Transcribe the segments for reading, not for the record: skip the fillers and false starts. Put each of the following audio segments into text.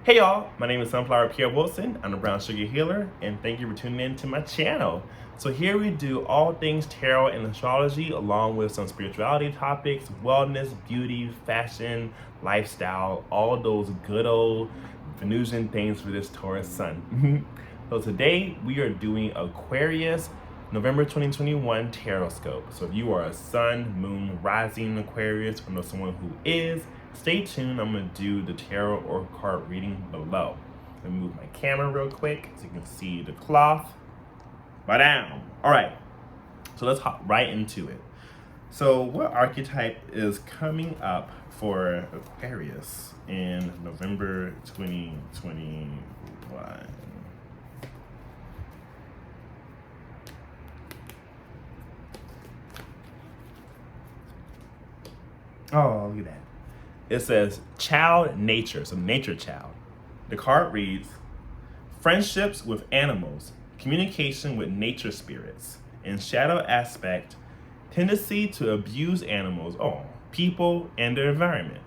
Hey y'all, my name is Sunflower Pierre Wilson. I'm a brown sugar healer, and thank you for tuning in to my channel. So here we do all things tarot and astrology, along with some spirituality topics, wellness, beauty, fashion, lifestyle, all those good old Venusian things for this Taurus sun. So today we are doing Aquarius November 2021 tarot scope. So if you are a sun, moon, rising Aquarius, or know someone who is, stay tuned. I'm going to do the tarot or card reading below. Let me move my camera real quick so you can see the cloth. Bow down. All right, so let's hop right into it. So what archetype is coming up for Aquarius in November 2021? Oh, look at that. It says child nature, so nature child. The card reads, friendships with animals, communication with nature spirits, and shadow aspect, tendency to abuse animals, people, and their environment.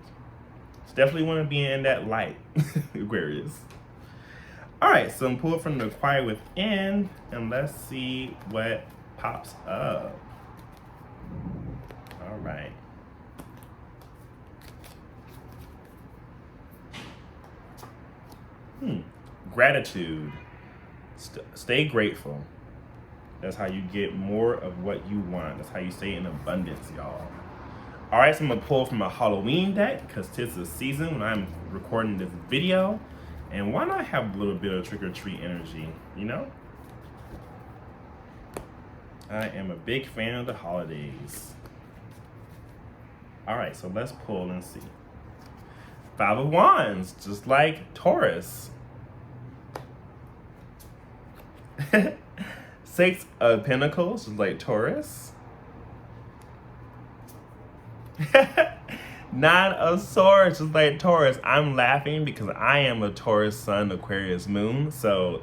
So definitely want to be in that light, Aquarius. All right, so I'm pulling from the Aquarius within, and let's see what pops up. All right. Gratitude. Stay grateful. That's how you get more of what you want. That's how you stay in abundance, y'all. All right, so I'm gonna pull from a Halloween deck because tis the season when I'm recording this video. And why not have a little bit of trick-or-treat energy, you know? I am a big fan of the holidays. All right, so let's pull and see. Five of Wands, just like Taurus. Six of Pentacles, just like Taurus. Nine of Swords, just like Taurus. I'm laughing because I am a Taurus Sun, Aquarius Moon. So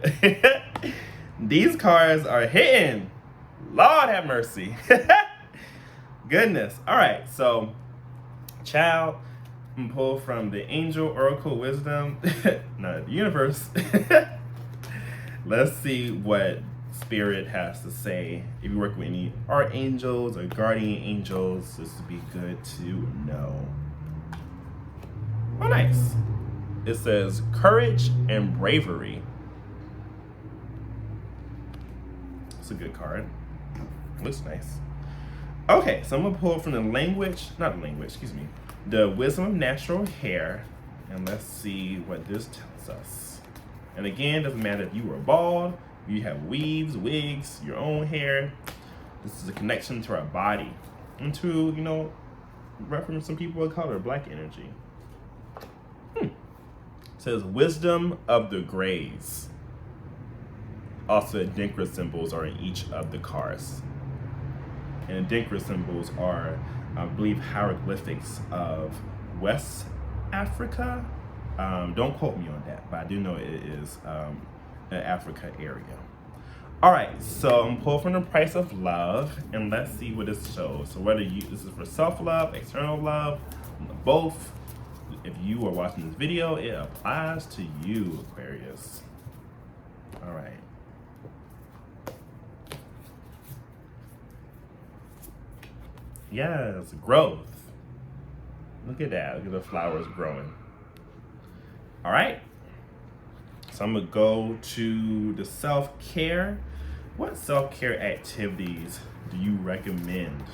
these cards are hitting. Lord have mercy. Goodness. All right, so child. I'm pull from the Angel Oracle Wisdom, not the universe. Let's see what Spirit has to say. If you work with any archangels or guardian angels, this would be good to know. Oh, nice. It says courage and bravery. It's a good card. Looks nice. Okay, so I'm gonna pull from the the Wisdom of Natural Hair, and let's see what this tells us. And again, doesn't matter if you were bald, you have weaves, wigs, your own hair. This is a connection to our body and to, reference some people of color, black energy. It says Wisdom of the Grays. Also, Adinkra symbols are in each of the cards. And Adinkra symbols are, I believe, hieroglyphics of West Africa. Don't quote me on that, but I do know it is an Africa area. All right, so I'm pulling from the Price of Love, and let's see what this shows. So whether this is for self-love, external love, both, if you are watching this video, it applies to you, Aquarius. All right. Yes, growth. Look at that. Look at the flowers growing. All right. So I'm going to go to the self-care. What self-care activities do you recommend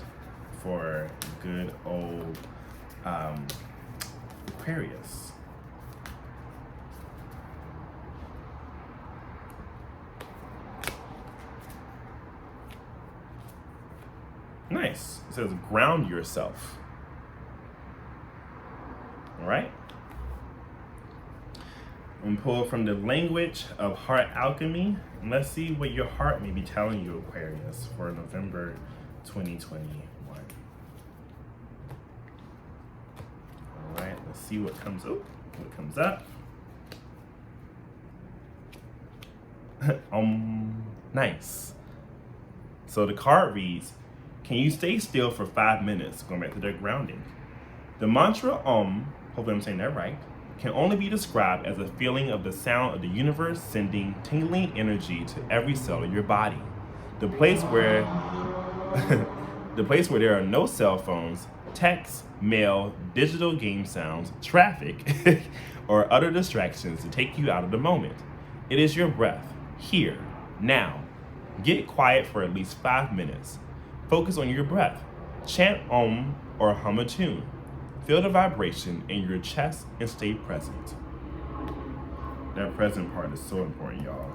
for good old Aquarius? Nice. It says ground yourself. All right. I'm pull from the language of heart alchemy. And let's see what your heart may be telling you, Aquarius, for November 2021. All right. Let's see what comes up. Nice. So the card reads, can you stay still for 5 minutes? Going back to their grounding. The mantra hopefully I'm saying that right, can only be described as a feeling of the sound of the universe sending tingling energy to every cell of your body. The place where the place where there are no cell phones, texts, mail, digital game sounds, traffic, or other distractions to take you out of the moment. It is your breath, here, now. Get quiet for at least 5 minutes. Focus on your breath. Chant Om or hum a tune. Feel the vibration in your chest and stay present. That present part is so important, y'all.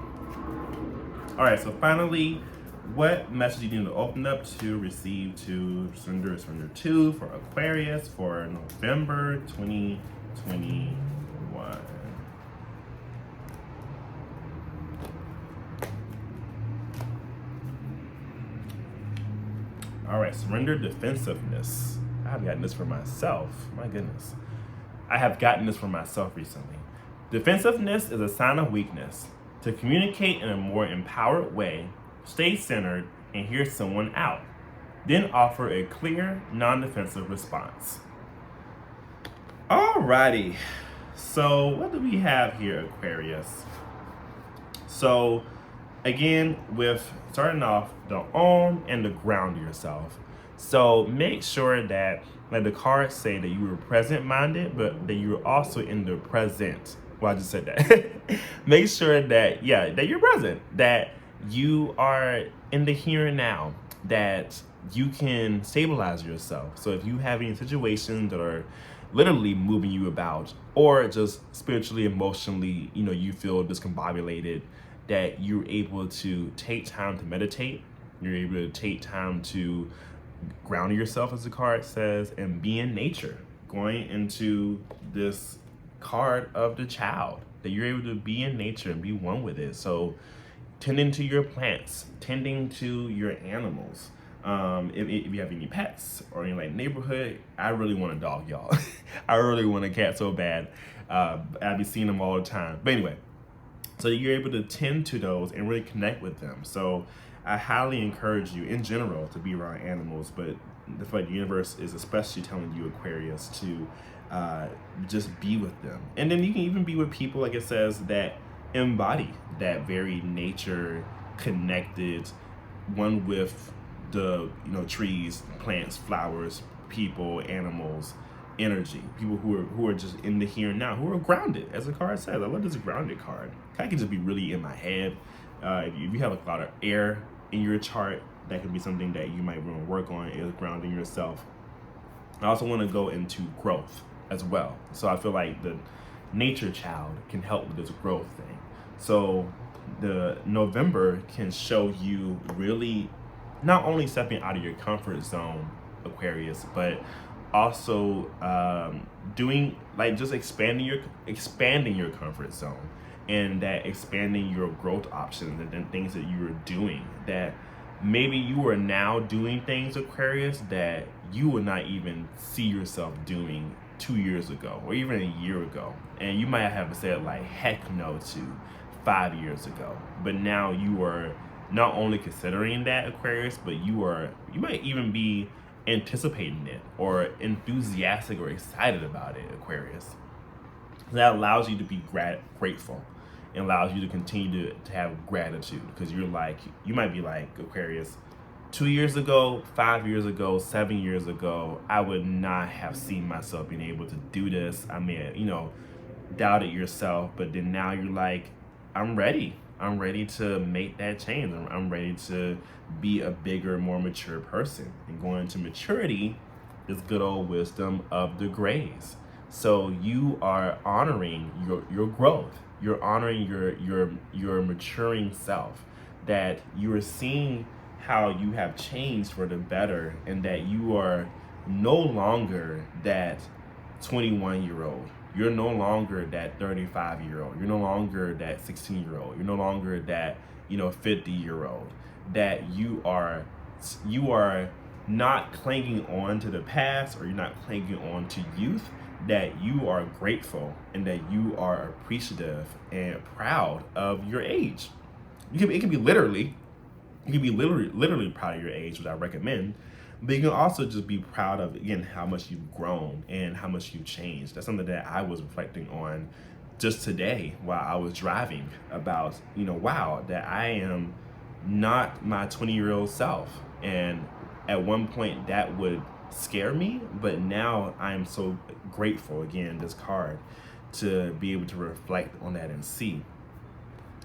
All right, so finally, what message you need to open up to receive to Surrender 2 for Aquarius for November 2021? All right, surrender defensiveness. I have gotten this for myself. My goodness. I have gotten this for myself recently. Defensiveness is a sign of weakness. To communicate in a more empowered way, stay centered and hear someone out. Then offer a clear, non-defensive response. Alrighty. So what do we have here, Aquarius? So again, with starting off the Om and the ground yourself. So make sure that, like the cards say, that you were present-minded, but that you were also in the present. Well, I just said that. Make sure that, that you're present, that you are in the here and now, that you can stabilize yourself. So if you have any situations that are literally moving you about, or just spiritually, emotionally, you feel discombobulated, that you're able to take time to meditate, you're able to take time to ground yourself, as the card says, and be in nature. Going into this card of the child, that you're able to be in nature and be one with it. So tending to your plants, tending to your animals. If you have any pets or in like neighborhood, I really want a dog, y'all. I really want a cat so bad. I be seeing them all the time. But anyway, so you're able to tend to those and really connect with them. So I highly encourage you in general to be around animals, but the universe is especially telling you, Aquarius, to just be with them. And then you can even be with people, like it says, that embody that very nature connected, one with the trees, plants, flowers, people, animals, energy, people who are just in the here and now, who are grounded, as the card says. I love this grounded card. I can just be really in my head. If you have a lot of air in your chart, that could be something that you might want to work on, is grounding yourself. I also want to go into growth as well. So I feel like the nature child can help with this growth thing. So the November can show you really not only stepping out of your comfort zone, Aquarius, but also doing like just expanding your comfort zone, and that expanding your growth options and things that you are doing, that maybe you are now doing things, Aquarius, that you would not even see yourself doing 2 years ago or even a year ago, and you might have said like heck no to 5 years ago. But now you are not only considering that, Aquarius, but you might even be anticipating it or enthusiastic or excited about it, Aquarius. That allows you to be grateful. It allows you to continue to have gratitude, because you might be like, Aquarius, 2 years ago, 5 years ago, 7 years ago, I would not have seen myself being able to do this. I mean, doubted yourself, but then now you're like, I'm ready. I'm ready to make that change. I'm ready to be a bigger, more mature person. And going into maturity is good old wisdom of the grays. So you are honoring your growth. You're honoring your maturing self, that you are seeing how you have changed for the better, and that you are no longer that 21-year-old. You're no longer that 35-year-old. You're no longer that 16-year-old. You're no longer that 50-year-old. That you are not clinging on to the past, or you're not clinging on to youth. That you are grateful and that you are appreciative and proud of your age. It can be literally proud of your age, which I recommend. But you can also just be proud of, again, how much you've grown and how much you've changed. That's something that I was reflecting on just today while I was driving about, wow, that I am not my 20-year-old self. And at one point that would scare me, but now I am so grateful, again, this card, to be able to reflect on that and see.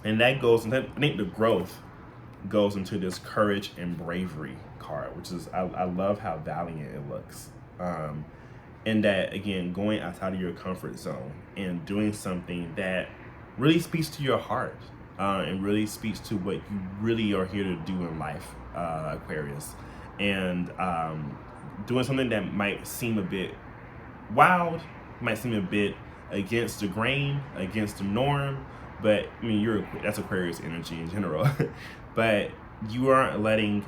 And that goes, and I think the growth goes into this courage and bravery card, which is, I love how valiant it looks. And that, again, going outside of your comfort zone and doing something that really speaks to your heart, and really speaks to what you really are here to do in life, Aquarius. And doing something that might seem a bit wild, might seem a bit against the grain, against the norm, but I mean, that's Aquarius energy in general. But you aren't letting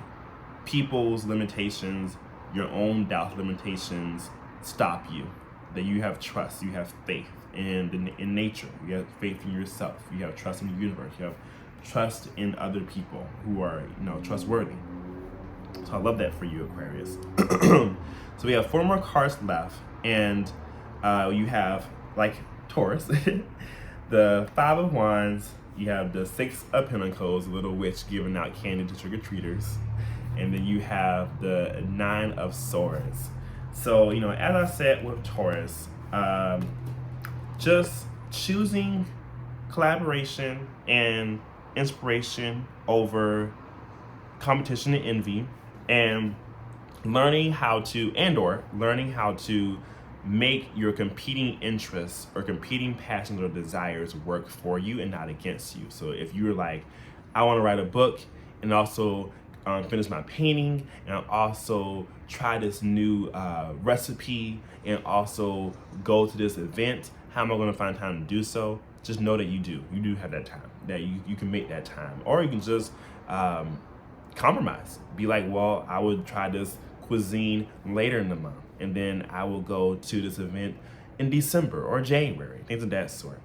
people's limitations, your own doubt limitations, stop you. That you have trust, you have faith in nature, you have faith in yourself, you have trust in the universe, you have trust in other people who are, trustworthy. So I love that for you, Aquarius. So we have 4 more cards left, and you have, like Taurus, the 5 of Wands, you have the 6 of Pentacles, little witch giving out candy to trick-or-treaters, and then you have the 9 of Swords. So, as I said with Taurus, just choosing collaboration and inspiration over competition and envy, and learning how to make your competing interests or competing passions or desires work for you and not against you. So if you're like, I want to write a book and also finish my painting, and also try this new recipe, and also go to this event, how am I going to find time to do so? Just know that you do have that time, that you can make that time. Or you can just compromise. Be like, well, I would try this cuisine later in the month, and then I will go to this event in December or January, things of that sort.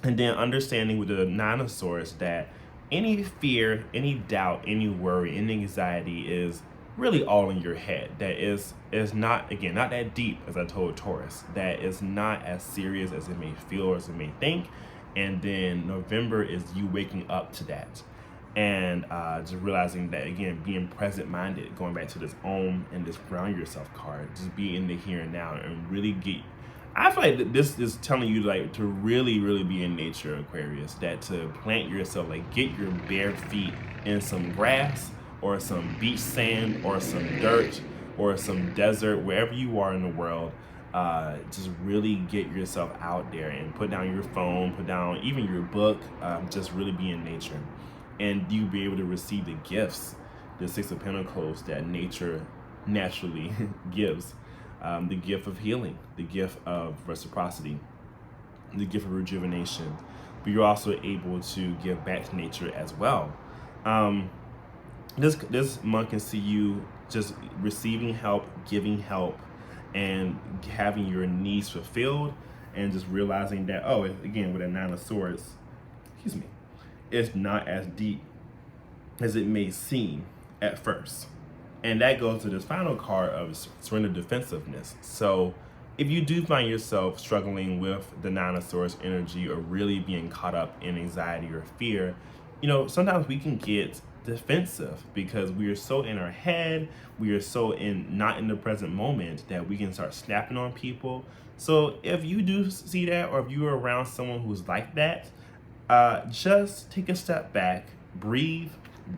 And then understanding with the 9 of Swords that any fear, any doubt, any worry, any anxiety is really all in your head. That is not, again, not that deep, as I told Taurus. That is not as serious as it may feel or as it may think. And then November is you waking up to that. And just realizing that, again, being present-minded, going back to this Om and this ground yourself card, just be in the here and now and really get, I feel like this is telling you like to really, really be in nature, Aquarius, that to plant yourself, like get your bare feet in some grass or some beach sand or some dirt or some desert, wherever you are in the world. Just really get yourself out there and put down your phone, put down even your book, just really be in nature. And you'll be able to receive the gifts, the 6 of Pentacles that nature naturally gives. The gift of healing, the gift of reciprocity, the gift of rejuvenation. But you're also able to give back to nature as well. This month can see you just receiving help, giving help, and having your needs fulfilled, and just realizing that, oh, again, with a 9 of Swords, it's not as deep as it may seem at first. And that goes to this final card of surrender defensiveness. So if you do find yourself struggling with the 9 of Swords energy or really being caught up in anxiety or fear, sometimes we can get defensive because we are so in our head, we are so not in the present moment that we can start snapping on people. So if you do see that, or if you're around someone who's like that, just take a step back, breathe,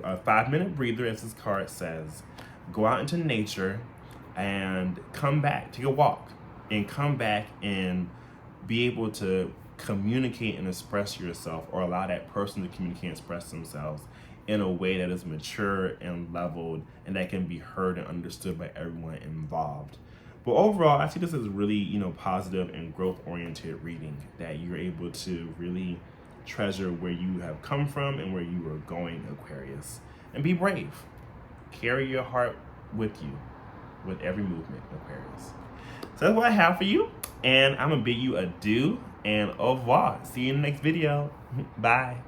a 5-minute breather, as this card says. Go out into nature and come back, take a walk, and come back and be able to communicate and express yourself, or allow that person to communicate and express themselves in a way that is mature and leveled and that can be heard and understood by everyone involved. But overall, I see this as really, positive and growth-oriented reading, that you're able to really treasure where you have come from and where you are going, Aquarius. And be brave. Carry your heart with you with every movement, Aquarius. So that's what I have for you. And I'm going to bid you adieu and au revoir. See you in the next video. Bye.